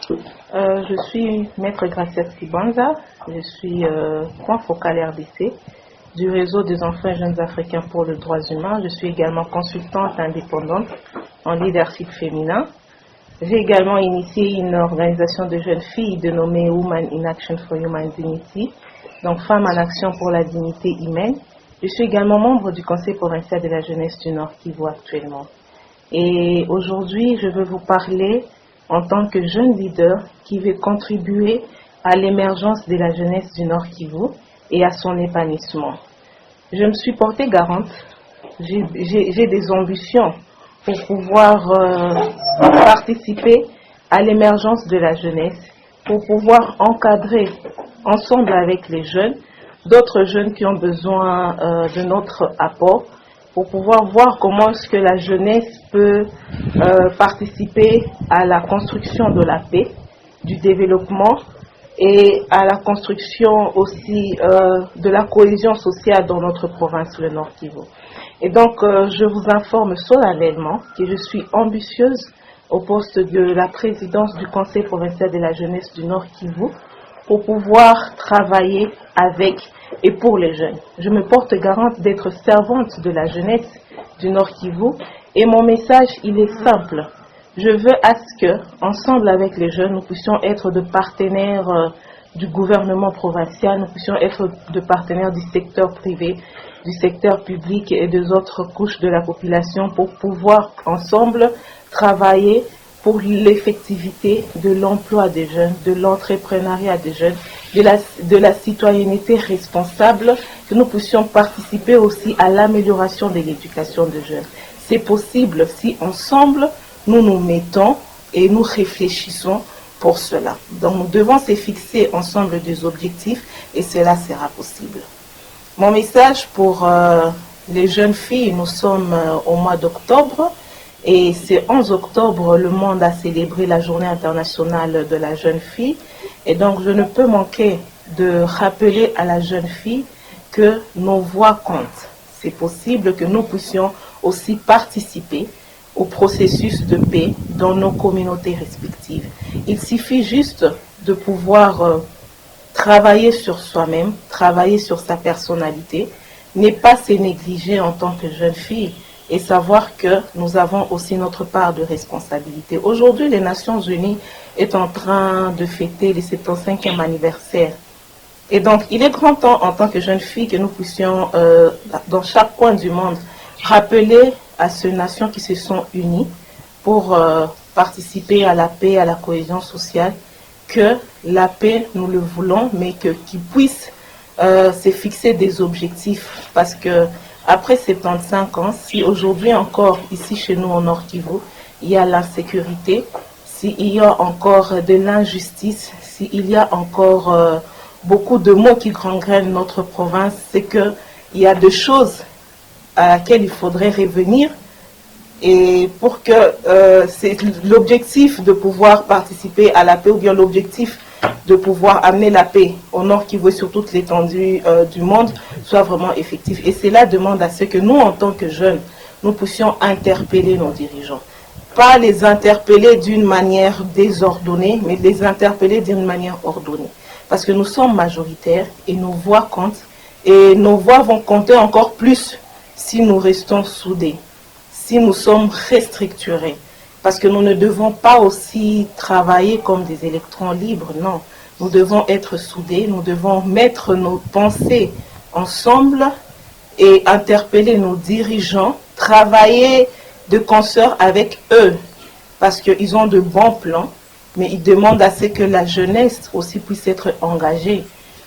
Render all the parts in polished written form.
Je suis Maître Gracia Skibanza, je suis point focal RDC du réseau des enfants et jeunes africains pour les droits humains. Je suis également consultante indépendante en leadership féminin. J'ai également initié une organisation de jeunes filles dénommée Women in Action for Human Dignity, donc Femmes en Action pour la Dignité Humaine. Je suis également membre du Conseil provincial de la jeunesse du Nord Kivu actuellement. Et aujourd'hui, je veux vous parler en tant que jeune leader qui veut contribuer à l'émergence de la jeunesse du Nord Kivu et à son épanouissement. Je me suis portée garante, j'ai des ambitions pour pouvoir participer à l'émergence de la jeunesse, pour pouvoir encadrer ensemble avec les jeunes, d'autres jeunes qui ont besoin de notre apport, pour pouvoir voir comment est-ce que la jeunesse peut participer à la construction de la paix, du développement et à la construction aussi de la cohésion sociale dans notre province, le Nord Kivu. Et donc, je vous informe solennellement que je suis ambitieuse au poste de la présidence du Conseil provincial de la jeunesse du Nord Kivu pour pouvoir travailler avec et pour les jeunes. Je me porte garante d'être servante de la jeunesse du Nord Kivu et mon message, il est simple. Je veux à ce que, ensemble avec les jeunes, nous puissions être de partenaires du gouvernement provincial, nous puissions être de partenaires du secteur privé, du secteur public et des autres couches de la population pour pouvoir ensemble travailler pour l'effectivité de l'emploi des jeunes, de l'entrepreneuriat des jeunes, de la citoyenneté responsable, que nous puissions participer aussi à l'amélioration de l'éducation des jeunes. C'est possible si ensemble nous nous mettons et nous réfléchissons pour cela. Donc nous devons se fixer ensemble des objectifs et cela sera possible. Mon message pour les jeunes filles, nous sommes au mois d'octobre et c'est 11 octobre, le monde a célébré la journée internationale de la jeune fille et donc je ne peux manquer de rappeler à la jeune fille que nos voix comptent. C'est possible que nous puissions aussi participer au processus de paix dans nos communautés respectives. Il suffit juste de pouvoir travailler sur soi-même, travailler sur sa personnalité, ne pas se négliger en tant que jeune fille et savoir que nous avons aussi notre part de responsabilité. Aujourd'hui, les Nations Unies est en train de fêter le 75e anniversaire. Et donc, il est grand temps en tant que jeune fille que nous puissions, dans chaque coin du monde, rappeler à ces nations qui se sont unies pour participer à la paix, à la cohésion sociale, que la paix, nous le voulons, mais qu'ils puissent se fixer des objectifs. Parce que après 75 ans, si aujourd'hui encore, ici chez nous au Nord Kivu, il y a l'insécurité, s'il y a encore de l'injustice, s'il y a encore beaucoup de maux qui gangrènent notre province, c'est qu'il y a des choses à laquelle il faudrait revenir et pour que c'est l'objectif de pouvoir participer à la paix ou bien l'objectif de pouvoir amener la paix au Nord Kivu sur toute l'étendue du monde soit vraiment effectif. Et cela demande à ce que nous, en tant que jeunes, nous puissions interpeller nos dirigeants. Pas les interpeller d'une manière désordonnée, mais les interpeller d'une manière ordonnée. Parce que nous sommes majoritaires et nos voix comptent et nos voix vont compter encore plus si nous restons soudés, si nous sommes restructurés, parce que nous ne devons pas aussi travailler comme des électrons libres, non. Nous devons être soudés, nous devons mettre nos pensées ensemble et interpeller nos dirigeants, travailler de concert avec eux, parce qu'ils ont de bons plans, mais ils demandent à ce que la jeunesse aussi puisse être engagée.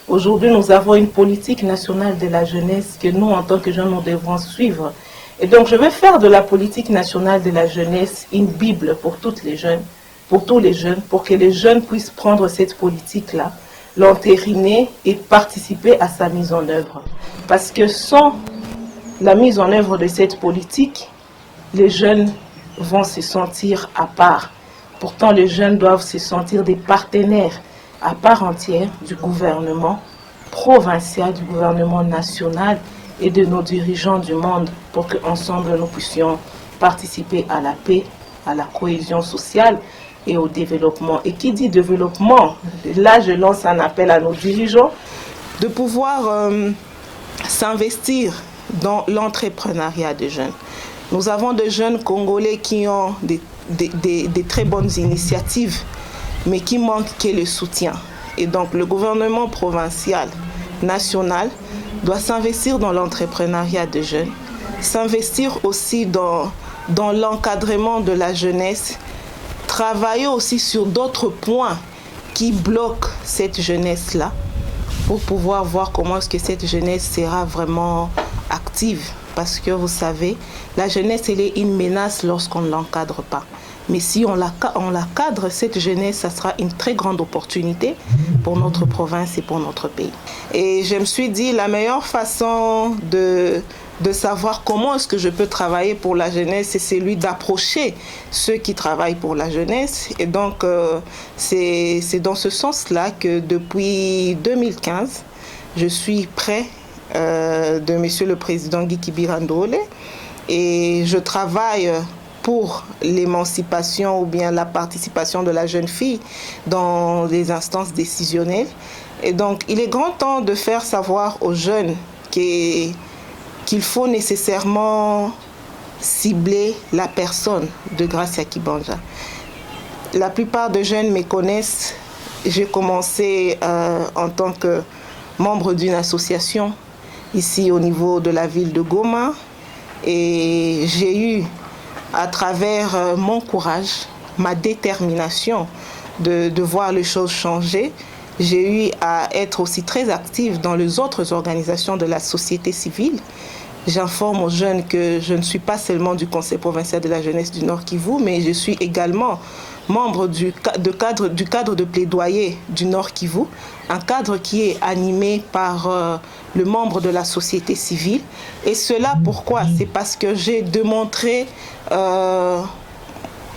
Aujourd'hui, nous avons une politique nationale de la jeunesse que nous, en tant que jeunes, nous devons suivre. Et donc, je vais faire de la politique nationale de la jeunesse une Bible pour toutes les jeunes, pour tous les jeunes, pour que les jeunes puissent prendre cette politique-là, l'entériner et participer à sa mise en œuvre. Parce que sans la mise en œuvre de cette politique, les jeunes vont se sentir à part. Pourtant, les jeunes doivent se sentir des partenaires à part entière du gouvernement provincial, du gouvernement national et de nos dirigeants du monde pour qu'ensemble nous puissions participer à la paix, à la cohésion sociale, et au développement. Et qui dit développement, là je lance un appel à nos dirigeants de pouvoir s'investir dans l'entrepreneuriat des jeunes. Nous avons des jeunes Congolais qui ont des très bonnes initiatives, mais qui manquent le soutien. Et donc le gouvernement provincial, national, doit s'investir dans l'entrepreneuriat des jeunes, s'investir aussi dans l'encadrement de la jeunesse, travailler aussi sur d'autres points qui bloquent cette jeunesse-là, pour pouvoir voir comment est-ce que cette jeunesse sera vraiment active. Parce que vous savez, la jeunesse, elle est une menace lorsqu'on ne l'encadre pas. Mais si on la cadre, cette jeunesse, ça sera une très grande opportunité pour notre province et pour notre pays. Et je me suis dit, la meilleure façon de savoir comment est-ce que je peux travailler pour la jeunesse, c'est celui d'approcher ceux qui travaillent pour la jeunesse. Et donc, c'est dans ce sens-là que depuis 2015, je suis près de Monsieur le Président Guy Kibirandole et je travaille pour l'émancipation ou bien la participation de la jeune fille dans les instances décisionnelles. Et donc, il est grand temps de faire savoir aux jeunes qu'il faut nécessairement cibler la personne de Gracia Kibanja. La plupart des jeunes me connaissent. J'ai commencé en tant que membre d'une association ici au niveau de la ville de Goma et j'ai eu à travers mon courage, ma détermination de voir les choses changer, j'ai eu à être aussi très active dans les autres organisations de la société civile. J'informe aux jeunes que je ne suis pas seulement du Conseil provincial de la jeunesse du Nord Kivu, mais je suis également membre du cadre de plaidoyer du Nord Kivu, un cadre qui est animé par le membre de la société civile. Et cela, pourquoi? C'est parce que j'ai démontré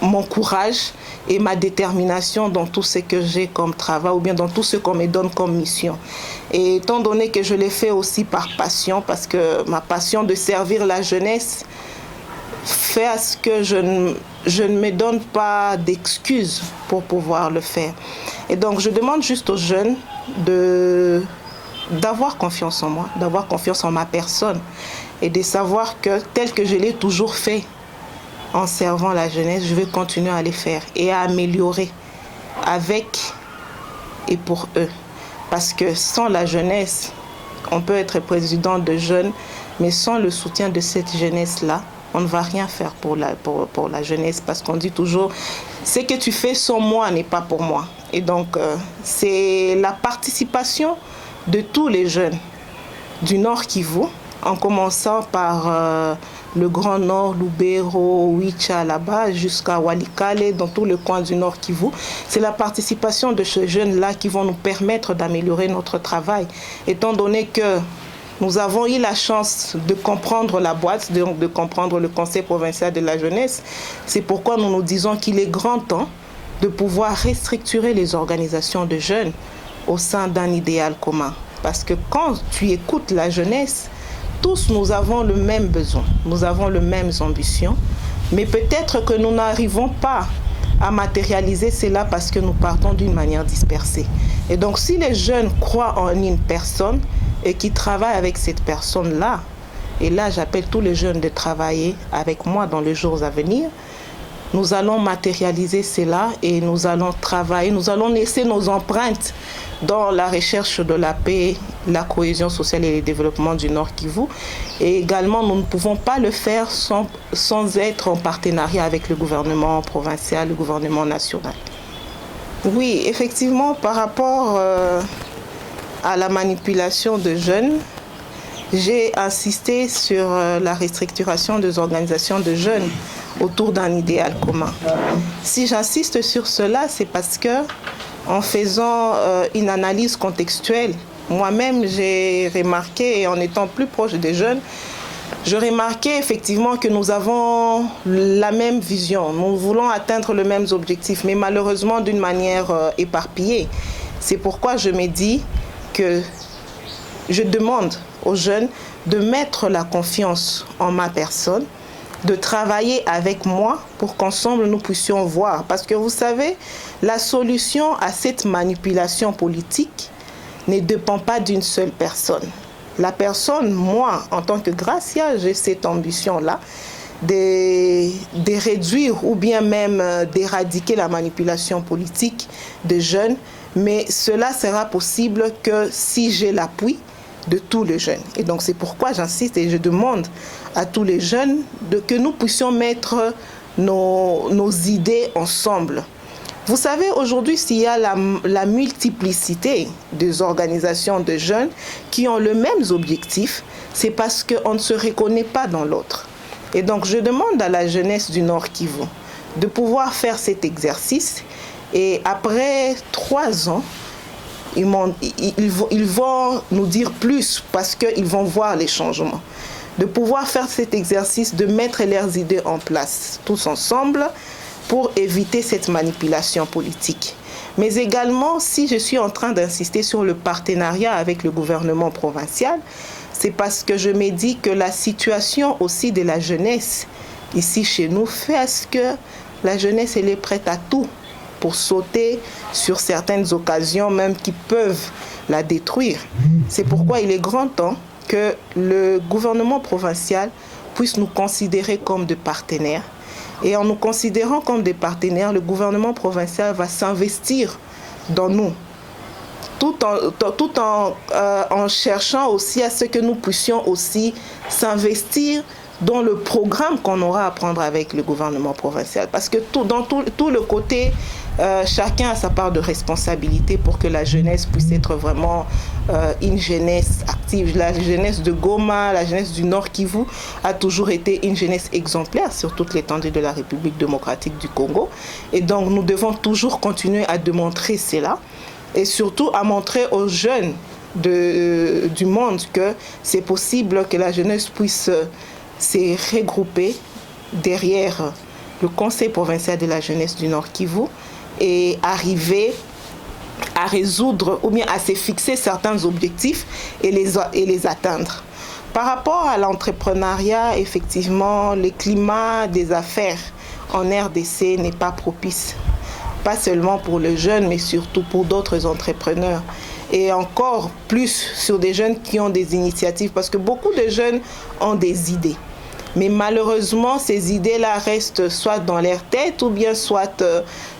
mon courage et ma détermination dans tout ce que j'ai comme travail ou bien dans tout ce qu'on me donne comme mission. Et étant donné que je l'ai fait aussi par passion, parce que ma passion de servir la jeunesse fait à ce que je ne me donne pas d'excuses pour pouvoir le faire. Et donc je demande juste aux jeunes d'avoir confiance en moi, d'avoir confiance en ma personne et de savoir que tel que je l'ai toujours fait en servant la jeunesse, je vais continuer à les faire et à améliorer avec et pour eux. Parce que sans la jeunesse, on peut être président de jeunes, mais sans le soutien de cette jeunesse-là, on ne va rien faire pour la jeunesse. Parce qu'on dit toujours, ce que tu fais sans moi n'est pas pour moi. Et donc, c'est la participation de tous les jeunes du Nord Kivu, en commençant par le Grand Nord, Lubero, Wicha, là-bas, jusqu'à Walikale, dans tout le coin du Nord Kivu. C'est la participation de ces jeunes-là qui vont nous permettre d'améliorer notre travail, étant donné que nous avons eu la chance de comprendre la boîte, donc de comprendre le Conseil provincial de la jeunesse. C'est pourquoi nous nous disons qu'il est grand temps de pouvoir restructurer les organisations de jeunes au sein d'un idéal commun. Parce que quand tu écoutes la jeunesse, tous nous avons le même besoin, nous avons les mêmes ambitions, mais peut-être que nous n'arrivons pas à matérialiser cela parce que nous partons d'une manière dispersée. Et donc si les jeunes croient en une personne et qui travaillent avec cette personne-là, et là j'appelle tous les jeunes de travailler avec moi dans les jours à venir, nous allons matérialiser cela et nous allons travailler, nous allons laisser nos empreintes dans la recherche de la paix, la cohésion sociale et le développement du Nord Kivu. Et également, nous ne pouvons pas le faire sans être en partenariat avec le gouvernement provincial, le gouvernement national. Oui, effectivement, par rapport à la manipulation de jeunes, j'ai insisté sur la restructuration des organisations de jeunes autour d'un idéal commun. Si j'insiste sur cela, c'est parce que en faisant une analyse contextuelle, moi-même j'ai remarqué, et en étant plus proche des jeunes, je remarquais effectivement que nous avons la même vision, nous voulons atteindre les mêmes objectifs, mais malheureusement d'une manière éparpillée. C'est pourquoi je me dis que je demande aux jeunes de mettre la confiance en ma personne, de travailler avec moi pour qu'ensemble nous puissions voir. Parce que vous savez, la solution à cette manipulation politique ne dépend pas d'une seule personne. La personne, moi, en tant que Gracia, j'ai cette ambition-là de réduire ou bien même d'éradiquer la manipulation politique des jeunes, mais cela sera possible que si j'ai l'appui de tous les jeunes. Et donc c'est pourquoi j'insiste et je demande à tous les jeunes que nous puissions mettre nos idées ensemble. Vous savez, aujourd'hui, s'il y a la multiplicité des organisations de jeunes qui ont le même objectif, c'est parce qu'on ne se reconnaît pas dans l'autre. Et donc, je demande à la jeunesse du Nord Kivu de pouvoir faire cet exercice. Et après 3 ans, ils vont nous dire plus parce qu'ils vont voir les changements. De pouvoir faire cet exercice, de mettre leurs idées en place, tous ensemble, pour éviter cette manipulation politique. Mais également, si je suis en train d'insister sur le partenariat avec le gouvernement provincial, c'est parce que je me dis que la situation aussi de la jeunesse ici chez nous fait à ce que la jeunesse elle est prête à tout pour sauter sur certaines occasions même qui peuvent la détruire. C'est pourquoi il est grand temps que le gouvernement provincial puisse nous considérer comme des partenaires. Et en nous considérant comme des partenaires, le gouvernement provincial va s'investir dans nous, tout en cherchant aussi à ce que nous puissions aussi s'investir dans le programme qu'on aura à prendre avec le gouvernement provincial. Parce que dans tout le côté, chacun a sa part de responsabilité pour que la jeunesse puisse être vraiment une jeunesse active. La jeunesse de Goma, la jeunesse du Nord Kivu a toujours été une jeunesse exemplaire sur toute l'étendue de la République démocratique du Congo. Et donc nous devons toujours continuer à démontrer cela et surtout à montrer aux jeunes du monde que c'est possible que la jeunesse puisse se regrouper derrière le Conseil provincial de la jeunesse du Nord Kivu et arriver à résoudre ou bien à se fixer certains objectifs et les atteindre. Par rapport à l'entrepreneuriat, effectivement, le climat des affaires en RDC n'est pas propice. Pas seulement pour les jeunes, mais surtout pour d'autres entrepreneurs. Et encore plus sur des jeunes qui ont des initiatives, parce que beaucoup de jeunes ont des idées. Mais malheureusement, ces idées-là restent soit dans leur tête ou bien soit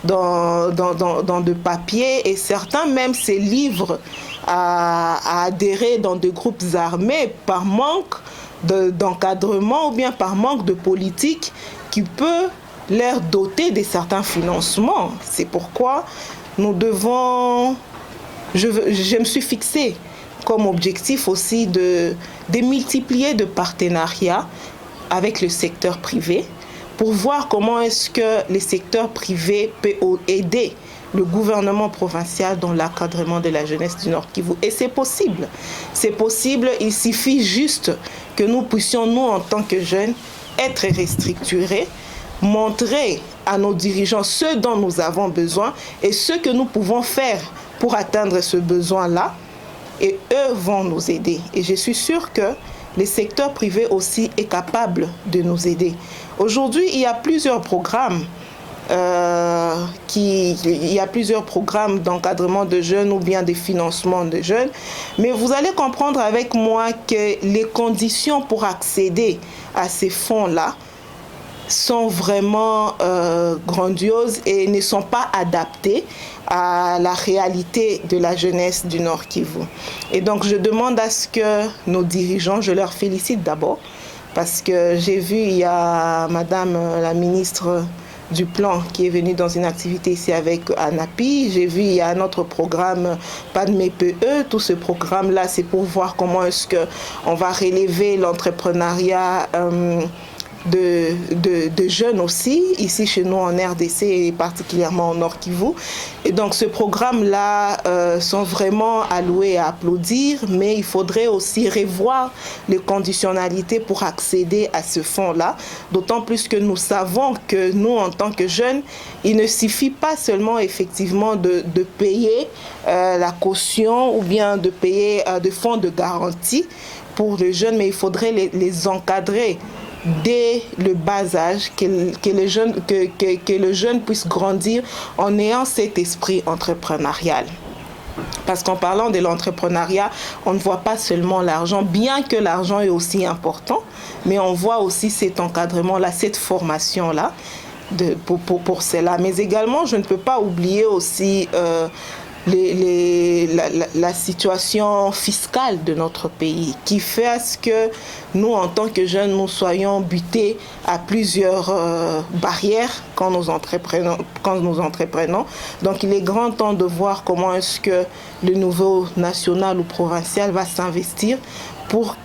dans de papier. Et certains même se livrent à adhérer dans des groupes armés par manque d'encadrement ou bien par manque de politique qui peut leur doter de certains financements. C'est pourquoi nous devons... Je me suis fixé comme objectif aussi de multiplier de partenariats avec le secteur privé pour voir comment est-ce que le secteur privé peut aider le gouvernement provincial dans l'encadrement de la jeunesse du Nord Kivu. Et c'est possible. C'est possible, il suffit juste que nous puissions, nous en tant que jeunes, être restructurés, montrer à nos dirigeants ce dont nous avons besoin et ce que nous pouvons faire pour atteindre ce besoin-là. Et eux vont nous aider. Et je suis sûre que le secteur privé aussi est capable de nous aider. Aujourd'hui, il y a plusieurs programmes. Il y a plusieurs programmes d'encadrement de jeunes ou bien de financement de jeunes. Mais vous allez comprendre avec moi que les conditions pour accéder à ces fonds-là sont vraiment grandioses et ne sont pas adaptées à la réalité de la jeunesse du Nord Kivu. Et donc je demande à ce que nos dirigeants, je leur félicite d'abord, parce que j'ai vu, il y a Madame la ministre du Plan qui est venue dans une activité ici avec ANAPI. J'ai vu, il y a un autre programme, PADME PE. Tout ce programme-là, c'est pour voir comment est-ce qu'on va relever l'entrepreneuriat de jeunes aussi, ici chez nous en RDC et particulièrement en Nord Kivu. Et donc ce programme-là sont vraiment alloués à applaudir, mais il faudrait aussi revoir les conditionnalités pour accéder à ce fonds-là, d'autant plus que nous savons que nous, en tant que jeunes, il ne suffit pas seulement effectivement de payer la caution ou bien de payer des fonds de garantie pour les jeunes, mais il faudrait les encadrer dès le bas âge, que le jeune puisse grandir en ayant cet esprit entrepreneurial. Parce qu'en parlant de l'entrepreneuriat, on ne voit pas seulement l'argent, bien que l'argent est aussi important, mais on voit aussi cet encadrement-là, cette formation-là pour cela. Mais également, je ne peux pas oublier aussi la situation fiscale de notre pays, qui fait à ce que nous, en tant que jeunes, nous soyons butés à plusieurs barrières quand nous entreprenons. Donc il est grand temps de voir comment est-ce que le niveau national ou provincial va s'investir pour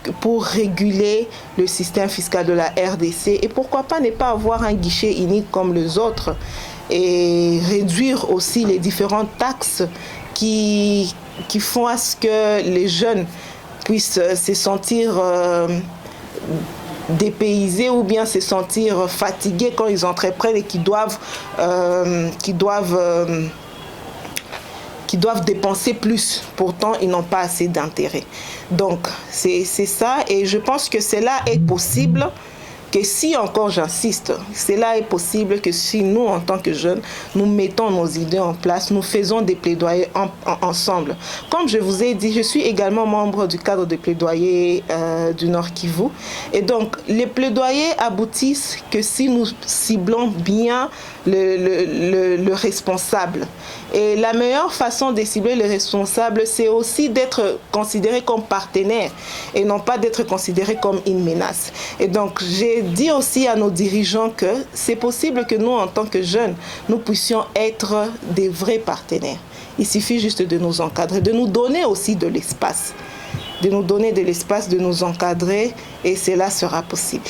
réguler le système fiscal de la RDC, et pourquoi pas ne pas avoir un guichet unique comme les autres, et réduire aussi les différentes taxes qui font à ce que les jeunes puissent se sentir dépaysés ou bien se sentir fatigués quand ils entreprennent et qui doivent dépenser plus. Pourtant, ils n'ont pas assez d'intérêt. Donc, c'est ça, et je pense que cela est possible, que si, encore j'insiste, cela est possible que si nous, en tant que jeunes, nous mettons nos idées en place, nous faisons des plaidoyers ensemble. Comme je vous ai dit, je suis également membre du cadre de plaidoyer du Nord Kivu. Et donc, les plaidoyers aboutissent que si nous ciblons bien le responsable. Et la meilleure façon de cibler le responsable, c'est aussi d'être considéré comme partenaire et non pas d'être considéré comme une menace. Et donc, j'ai dit aussi à nos dirigeants que c'est possible que nous, en tant que jeunes, nous puissions être des vrais partenaires. Il suffit juste de nous encadrer, de nous donner aussi de l'espace, de nous donner de l'espace, de nous encadrer, et cela sera possible.